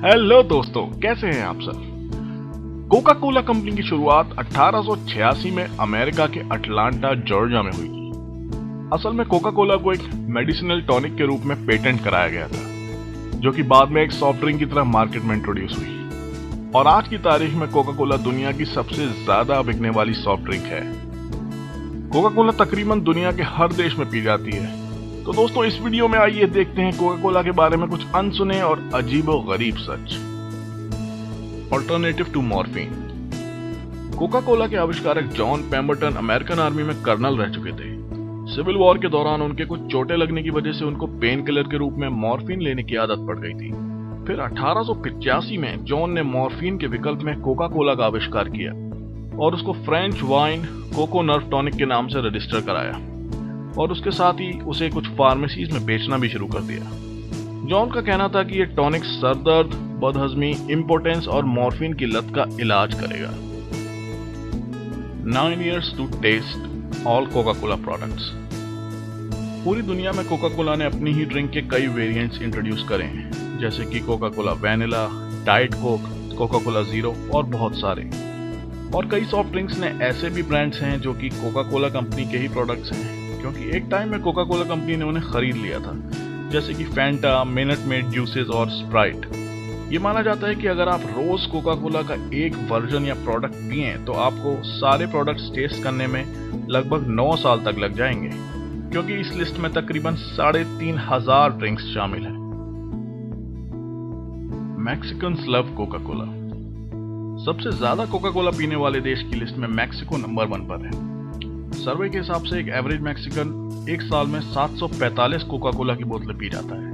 Hello दोस्तों, कैसे हैं आप सब। कोका कोला कंपनी की शुरुआत 1886 में अमेरिका के अटलांटा जॉर्जिया में हुई थी। असल में कोका कोला को एक मेडिसिनल टॉनिक के रूप में पेटेंट कराया गया था, जो कि बाद में एक सॉफ्ट ड्रिंक की तरह मार्केट में इंट्रोड्यूस हुई। और आज की तारीख में कोका कोला दुनिया की सबसे ज्यादा बिकने वाली सॉफ्ट ड्रिंक है। कोका कोला तकरीबन दुनिया के हर देश में पी जाती है। तो दोस्तों, इस वीडियो में आइए देखते हैं कोका कोला के बारे में कुछ अनसुने और अजीबो-गरीब सच। Alternative to morphine. Coca Cola के आविष्कारक जॉन पेम्बरटन अमेरिकन आर्मी में कर्नल रह चुके थे। सिविल वॉर के दौरान उनके कुछ चोटें लगने की वजह से उनको पेन किलर के रूप में मॉर्फिन लेने की आदत पड़ गई थी। फिर 1885 में जॉन ने मॉर्फिन के विकल्प में कोका कोला का आविष्कार किया और उसको French wine coca nerve tonic के नाम से रजिस्टर कराया और उसके साथ ही उसे कुछ फार्मेसीज में बेचना भी शुरू कर दिया। जॉन का कहना था कि ये टॉनिक सरदर्द, बदहजमी, इम्पोर्टेंस और मॉर्फिन की लत का इलाज करेगा। 9 years to taste all Coca-Cola products। पूरी दुनिया में कोका कोला ने अपनी ही ड्रिंक के कई वेरिएंट्स इंट्रोड्यूस करे हैं, जैसे कि Coca Cola vanilla, diet Coke, Coca Cola zero और बहुत सारे। और कई सॉफ्ट ड्रिंक्स ने ऐसे भी ब्रांड्स हैं जो कि कोका कोला कंपनी के ही प्रोडक्ट्स हैं, क्योंकि एक टाइम में कोका कोला कंपनी ने उन्हें खरीद लिया था, जैसे कि फैंटा, मिनट मेड जूसेस और स्प्राइट। ये माना जाता है कि अगर आप रोज कोका कोला का एक वर्जन या प्रोडक्ट पिए तो आपको सारे प्रोडक्ट्स टेस्ट करने में लगभग 9 साल तक लग जाएंगे, क्योंकि इस लिस्ट में तकरीबन 3,500 ड्रिंक्स शामिल हैं। Mexicans love Coca Cola. सबसे ज्यादा कोका कोला पीने वाले देश की लिस्ट में मैक्सिको नंबर 1 पर है। सर्वे के हिसाब से एक एवरेज मैक्सिकन एक साल में 745 कोका कोला की बोतलें पी जाता है,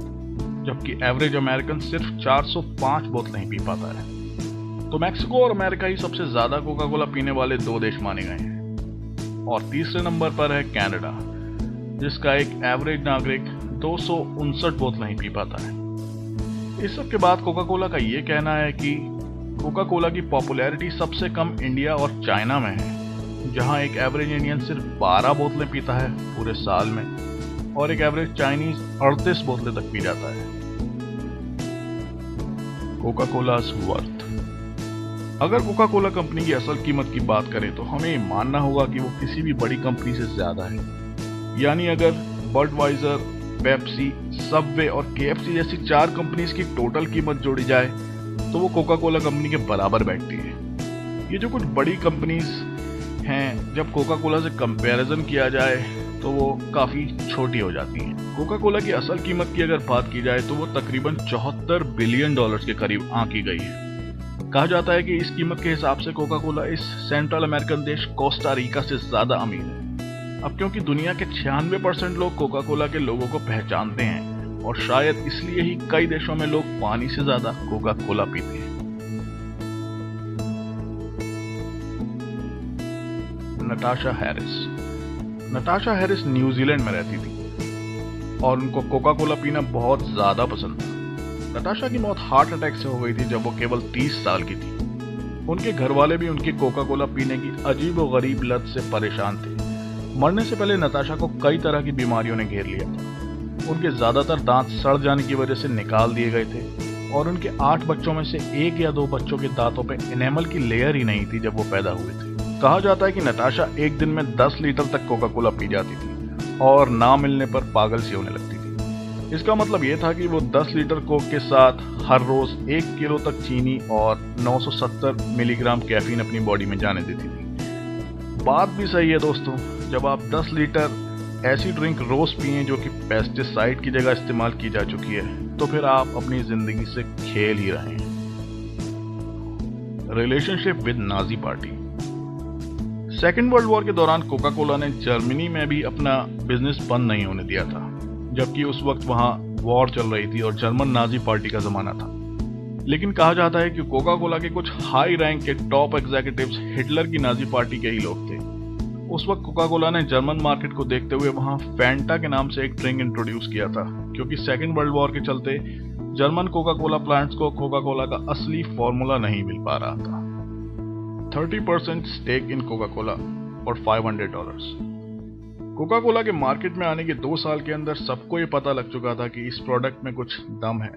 जबकि एवरेज अमेरिकन सिर्फ 405 बोतलें ही पी पाता है। तो मैक्सिको और अमेरिका ही सबसे ज्यादा कोका कोला पीने वाले 2 देश माने गए हैं। और तीसरे नंबर पर है कनाडा, जिसका एक एवरेज नागरिक 259 बोतलें ही पी पाता है। इस सब के बाद कोका कोला का ये कहना है कि कोका कोला की पॉपुलैरिटी सबसे कम इंडिया और चाइना में है, जहां एक एवरेज इंडियन सिर्फ 12 बोतलें पीता है पूरे साल में और एक एवरेज चाइनीज 38 बोतलें तक पी जाता है। Coca Cola's worth. अगर कोका कोला कंपनी की असल कीमत की बात करें तो हमें मानना होगा कि वो किसी भी बड़ी कंपनी से ज्यादा है। यानी अगर बडवाइजर, पेप्सी, सबवे और केएफसी जैसी 4 कंपनीज की टोटल कीमत जोड़ी जाए तो वो कोका कोला कंपनी के बराबर बैठती है। ये जो कुछ बड़ी कंपनीज हैं, जब कोका कोला से कंपैरिजन किया जाए तो वो काफी छोटी हो जाती हैं। कोका कोला की असल कीमत की अगर बात की जाए तो वो तकरीबन $74 बिलियन के करीब आंकी गई है। कहा जाता है कि इस कीमत के हिसाब से कोका कोला इस सेंट्रल अमेरिकन देश कोस्टा रिका से ज्यादा अमीर है। अब क्योंकि दुनिया के 96% लोग कोका कोला के लोगों को पहचानते हैं और शायद इसलिए ही कई देशों में लोग पानी से ज्यादा कोका कोला पीते हैं। Natasha Harris. Natasha Harris New Zealand में रहती थी और उनको कोका कोला पीना बहुत ज्यादा पसंद था। नताशा की मौत हार्ट अटैक से हो गई थी जब वो केवल 30 साल की थी। उनके घर वाले भी उनकी कोका कोला पीने की अजीबो-गरीब लत से परेशान थे। मरने से पहले नताशा को कई तरह की बीमारियों ने घेर लिया था। उनके ज्यादातर दांत सड़ जाने की वजह से निकाल दिए गए थे और उनके 8 बच्चों में से 1 या 2 बच्चों के दांतों पे एनेमल की लेयर ही नहीं थी जब वो पैदा हुए थे। कहा जाता है कि नताशा एक दिन में 10 लीटर तक कोका कोला पी जाती थी और ना मिलने पर पागल सी होने लगती थी। इसका मतलब ये था कि वो 10 लीटर कोक के साथ हर रोज 1 किलो तक चीनी और 970 मिलीग्राम कैफीन अपनी बॉडी में जाने देती थी। बात भी सही है दोस्तों, जब आप 10 लीटर ऐसी ड्रिंक रोज पिए जो कि पेस्टिसाइड की जगह इस्तेमाल की जा चुकी है, तो फिर आप अपनी जिंदगी से खेल ही रहे हैं। Relationship with Nazi party. Second world war के दौरान कोका कोला ने जर्मनी में भी अपना बिजनेस बंद नहीं होने दिया था, जबकि उस वक्त वहां वॉर चल रही थी और जर्मन नाजी पार्टी का जमाना था। लेकिन कहा जाता है कि कोका कोला के कुछ हाई रैंक के टॉप एग्जीक्यूटिव्स हिटलर की नाजी पार्टी के ही लोग थे। उस वक्त कोका कोला ने जर्मन मार्केट को देखते हुए वहां फैंटा के नाम से एक ड्रिंक इंट्रोड्यूस किया था, क्योंकि सेकेंड वर्ल्ड वॉर के चलते जर्मन कोका कोला प्लांट्स को कोका कोला का असली फॉर्मूला नहीं मिल पा रहा था। 30% स्टेक इन कोका कोला और $500। कोका कोला के मार्केट में आने के 2 साल के अंदर सबको ये पता लग चुका था कि इस प्रोडक्ट में कुछ दम है।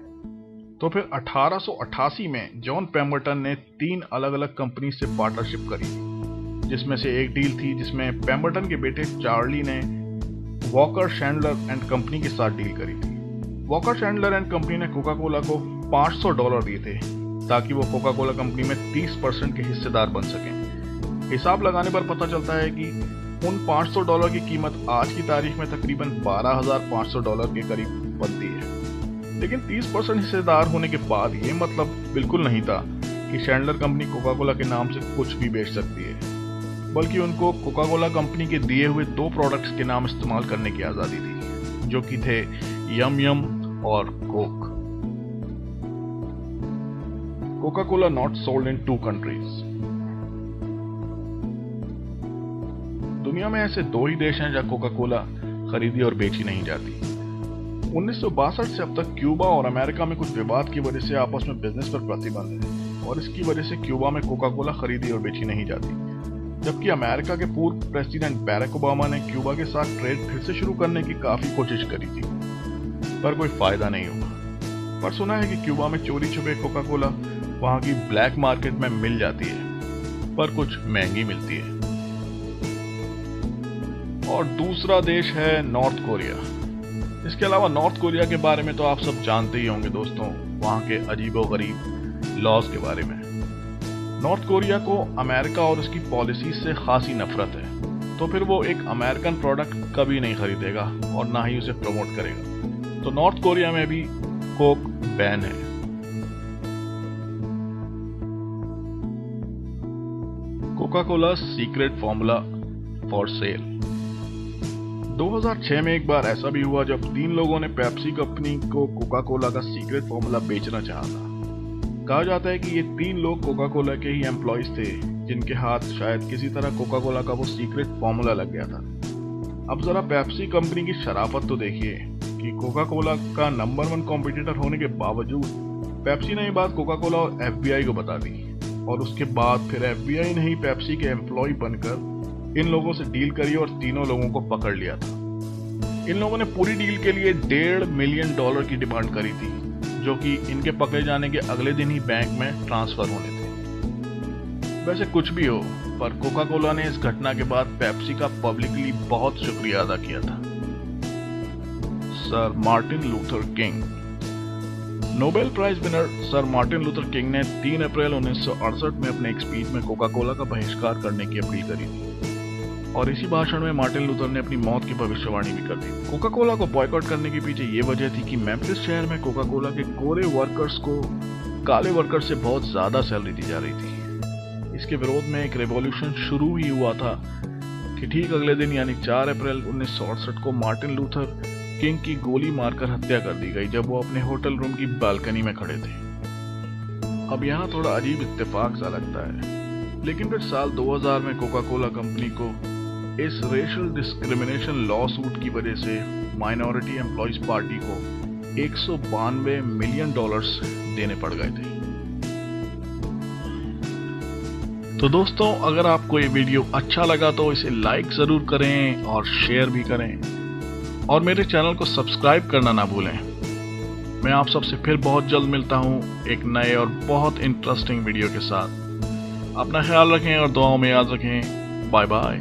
तो फिर 1888 में जॉन पेम्बरटन ने 3 अलग अलग कंपनी से पार्टनरशिप करी, जिसमें से एक डील थी जिसमें पेम्बरटन के बेटे चार्ली ने वॉकर शैंडलर एंड कंपनी के साथ डील करी थी। वॉकर शैंडलर एंड कंपनी ने कोका कोला को $500 दिए थे ताकि वो कोका कोला कंपनी में 30% के हिस्सेदार बन सकें। हिसाब लगाने पर पता चलता है कि उन $500 की कीमत आज की तारीख में तकरीबन $12,500 के करीब बनती है। लेकिन 30% हिस्सेदार होने के बाद ये मतलब बिल्कुल नहीं था कि शैंडलर कंपनी कोका कोला के नाम से कुछ भी बेच सकती है, बल्कि उनको कोका कोला कंपनी के दिए हुए 2 प्रोडक्ट्स के नाम इस्तेमाल करने की आज़ादी थी, जो कि थे यम यम और Coke. Coca Cola not sold in 2 countries. दुनिया में ऐसे 2 ही देश हैं जहां कोका कोला खरीदी और बेची नहीं जाती। 1962 से अब तक क्यूबा और अमेरिका में कुछ विवाद की वजह से आपस में बिजनेस पर प्रतिबंध है और इसकी वजह से क्यूबा में कोका कोला खरीदी और बेची नहीं जाती, जबकि अमेरिका के पूर्व प्रेसिडेंट बैरक ओबामा ने क्यूबा के साथ ट्रेड फिर से शुरू करने की काफी कोशिश करी थी, पर कोई फायदा नहीं हुआ। पर सुना है कि क्यूबा में चोरी छुपे कोका कोला वहां की ब्लैक मार्केट में मिल जाती है, पर कुछ महंगी मिलती है। और दूसरा देश है नॉर्थ कोरिया। इसके अलावा नॉर्थ कोरिया के बारे में तो आप सब जानते ही होंगे दोस्तों, वहां के अजीबोगरीब लॉज के बारे में। नॉर्थ कोरिया को अमेरिका और उसकी पॉलिसी से खासी नफरत है, तो फिर वो एक अमेरिकन प्रोडक्ट कभी नहीं खरीदेगा और ना ही उसे प्रमोट करेगा। तो नॉर्थ कोरिया में भी कोक बैन है। Coca Cola secret formula for sale. 2006 में एक बार ऐसा भी हुआ जब 3 लोगों ने पेप्सी कंपनी को कोका कोला का सीक्रेट फॉर्मूला बेचना चाहा था। कहा जाता है कि ये 3 लोग कोका कोला के ही एम्प्लॉयज थे, जिनके हाथ शायद किसी तरह कोका कोला का वो सीक्रेट फॉर्मूला लग गया था। अब जरा पेप्सी कंपनी की शराफत तो देखिए कि कोका कोला का नंबर 1 कॉम्पिटिटर होने के बावजूद पेप्सी ने ये बात कोका कोला और FBI को बता दी, और उसके बाद फिर FBI ने ही पेप्सी के एम्प्लॉय बनकर इन लोगों से डील करी और तीनों लोगों को पकड़ लिया था। इन लोगों ने पूरी डील के लिए $1.5 मिलियन की डिमांड करी थी, जो कि इनके पकड़े जाने के अगले दिन ही बैंक में ट्रांसफर होने थे। वैसे कुछ भी हो, पर कोका कोला ने इस घटना के बाद पेप्सी का पब्लिकली बहुत शुक्रिया अदा किया था। Sir Martin Luther King. Nobel prize winner sir Martin Luther King ने 3 अप्रैल 1968 में अपने एक स्पीच में कोका कोला का बहिष्कार करने की अपील करी थी, और इसी भाषण में मार्टिन लूथर ने अपनी मौत की भविष्यवाणी भी कर दी। कोका कोला को बॉयकॉट करने के पीछे ये वजह थी कि मेम्फिस शहर में कोका कोला के गोरे वर्कर्स को काले वर्कर्स से बहुत ज्यादा सैलरी दी जा रही थी। इसके विरोध में एक रेवोल्यूशन शुरू ही हुआ था कि ठीक अगले दिन यानी 4 अप्रैल 1968 को मार्टिन लूथर किंग की गोली मारकर हत्या कर दी गई जब वो अपने होटल रूम की बालकनी में खड़े थे। अब यहाँ थोड़ा अजीब इत्तेफाक सा लगता है, लेकिन फिर साल 2000 में कोका कोला कंपनी को इस रेशियल डिस्क्रिमिनेशन लॉ सूट की वजह से माइनॉरिटी एम्प्लॉयज पार्टी को $192 मिलियन देने पड़ गए थे। तो दोस्तों, अगर आपको ये वीडियो अच्छा लगा तो इसे लाइक जरूर करें और शेयर भी करें, और मेरे चैनल को सब्सक्राइब करना ना भूलें। मैं आप सबसे फिर बहुत जल्द मिलता हूँ एक नए और बहुत इंटरेस्टिंग वीडियो के साथ। अपना ख्याल रखें और दुआओं में याद रखें। Bye bye.